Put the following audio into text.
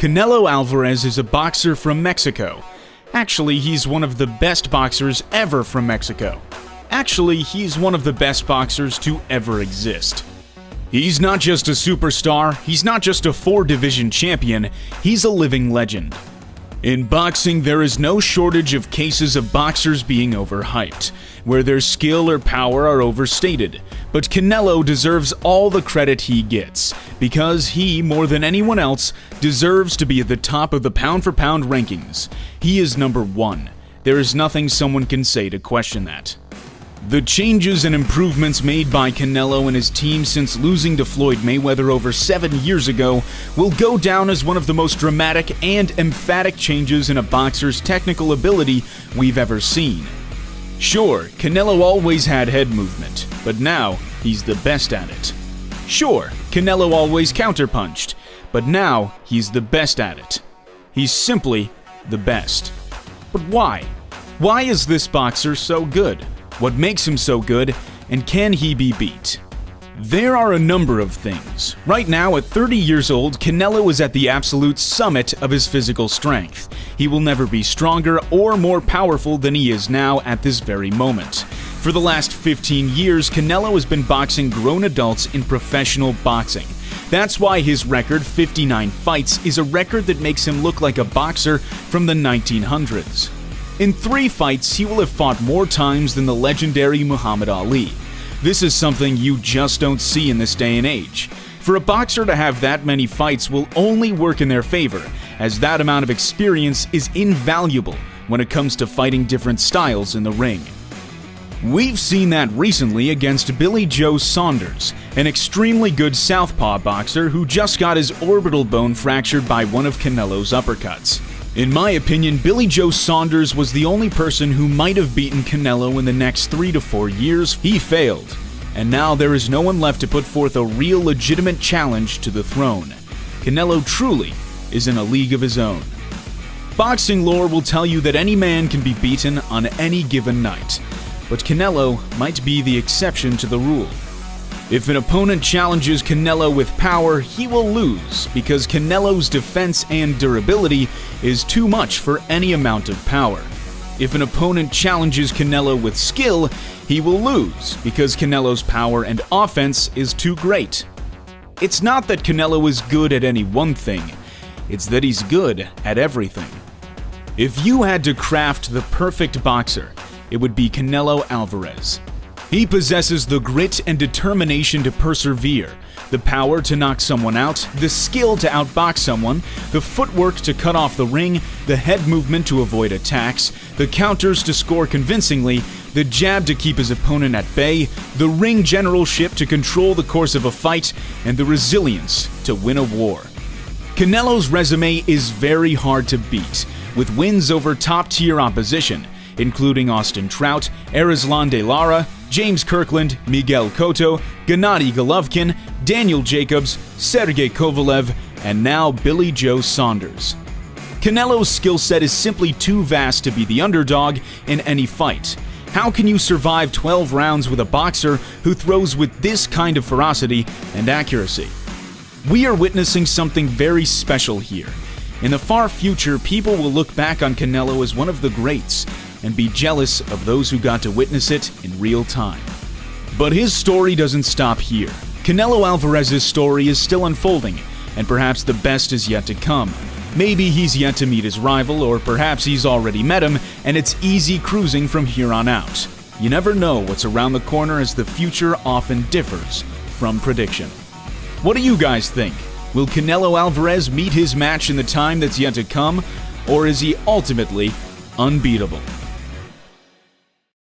Canelo Alvarez is a boxer from Mexico. Actually, he's one of the best boxers ever from Mexico. Actually, he's one of the best boxers to ever exist. He's not just a superstar, he's not just a 4-division champion, he's a living legend. In boxing, there is no shortage of cases of boxers being overhyped, where their skill or power are overstated. But Canelo deserves all the credit he gets, because he, more than anyone else, deserves to be at the top of the pound-for-pound rankings. He is number 1. There is nothing someone can say to question that. The changes and improvements made by Canelo and his team since losing to Floyd Mayweather over 7 years ago will go down as one of the most dramatic and emphatic changes in a boxer's technical ability we've ever seen. Sure, Canelo always had head movement, but now he's the best at it. Sure, Canelo always counterpunched, but now he's the best at it. He's simply the best. But why? Why is this boxer so good? What makes him so good, and can he be beat? There are a number of things. Right now, at 30 years old, Canelo is at the absolute summit of his physical strength. He will never be stronger or more powerful than he is now at this very moment. For the last 15 years, Canelo has been boxing grown adults in professional boxing. That's why his record, 59 fights, is a record that makes him look like a boxer from the 1900s. In 3 fights, he will have fought more times than the legendary Muhammad Ali. This is something you just don't see in this day and age. For a boxer to have that many fights will only work in their favor, as that amount of experience is invaluable when it comes to fighting different styles in the ring. We've seen that recently against Billy Joe Saunders, an extremely good southpaw boxer who just got his orbital bone fractured by one of Canelo's uppercuts. In my opinion, Billy Joe Saunders was the only person who might have beaten Canelo in the next 3 to 4 years. He failed, and now there is no one left to put forth a real legitimate challenge to the throne. Canelo truly is in a league of his own. Boxing lore will tell you that any man can be beaten on any given night, but Canelo might be the exception to the rule. If an opponent challenges Canelo with power, he will lose because Canelo's defense and durability is too much for any amount of power. If an opponent challenges Canelo with skill, he will lose because Canelo's power and offense is too great. It's not that Canelo is good at any one thing, it's that he's good at everything. If you had to craft the perfect boxer, it would be Canelo Alvarez. He possesses the grit and determination to persevere, the power to knock someone out, the skill to outbox someone, the footwork to cut off the ring, the head movement to avoid attacks, the counters to score convincingly, the jab to keep his opponent at bay, the ring generalship to control the course of a fight, and the resilience to win a war. Canelo's resume is very hard to beat, with wins over top-tier opposition, including Austin Trout, Erislan De Lara, James Kirkland, Miguel Cotto, Gennady Golovkin, Daniel Jacobs, Sergey Kovalev, and now Billy Joe Saunders. Canelo's skill set is simply too vast to be the underdog in any fight. How can you survive 12 rounds with a boxer who throws with this kind of ferocity and accuracy? We are witnessing something very special here. In the far future, people will look back on Canelo as one of the greats and be jealous of those who got to witness it in real time. But his story doesn't stop here. Canelo Alvarez's story is still unfolding, and perhaps the best is yet to come. Maybe he's yet to meet his rival, or perhaps he's already met him, and it's easy cruising from here on out. You never know what's around the corner, as the future often differs from prediction. What do you guys think? Will Canelo Alvarez meet his match in the time that's yet to come, or is he ultimately unbeatable?